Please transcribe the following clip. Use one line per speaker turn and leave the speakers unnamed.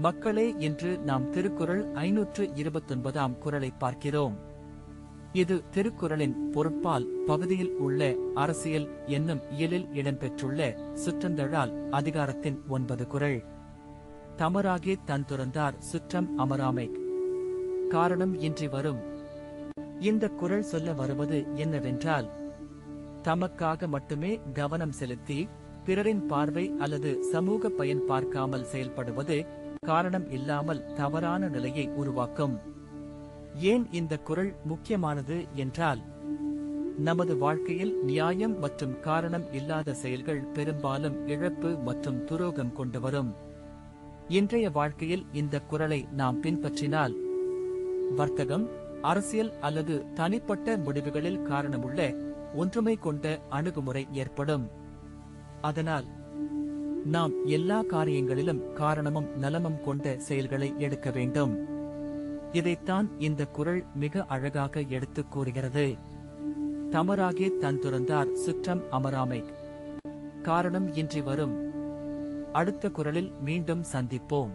மக்களே, இன்று நாம் திருக்குறள் 529ஆம் குறளை பார்க்கிறோம். இது திருக்குறளின் பொருட்பால் பகுதியில் உள்ள அரசியல் என்னும் இயலில் இடம்பெற்றுள்ள சுற்றந்தழால் அதிகாரத்தின் 9 குறள். தமராகி தன் துறந்தார் சுற்றம் அமராமை காரணம் இன்றி வரும். இந்த குறள் சொல்ல வருவது என்னவென்றால், தமக்காக மட்டுமே கவனம் செலுத்தி பிறரின் பார்வை அல்லது சமூக பயன் பார்க்காமல் செயல்படுவது காரணம் இல்லாமல் தவறான நிலையை உருவாக்கும். ஏன் இந்த குறள் முக்கியமானது என்றால், நமது வாழ்க்கையில் நியாயம் மற்றும் காரணம் இல்லாத செயல்கள் பெரும்பாலும் இழப்பு மற்றும் துரோகம் கொண்டு வரும். இன்றைய வாழ்க்கையில் இந்த குறளை நாம் பின்பற்றினால் வர்த்தகம், அரசியல் அல்லது தனிப்பட்ட முடிவுகளில் காரணமுள்ள ஒன்றுமை கொண்ட அணுகுமுறை ஏற்படும். அதனால் நாம் எல்லா காரியங்களிலும் காரணமும் நலமும் கொண்ட செயல்களை எடுக்க வேண்டும். இதைத்தான் இந்த குறள் மிக அழகாக எடுத்துக் கூறுகிறது. தமராகி தன் துறந்தார் சுற்றம் அமராமை காரணம் இன்றி வரும். அடுத்த குறளில் மீண்டும் சந்திப்போம்.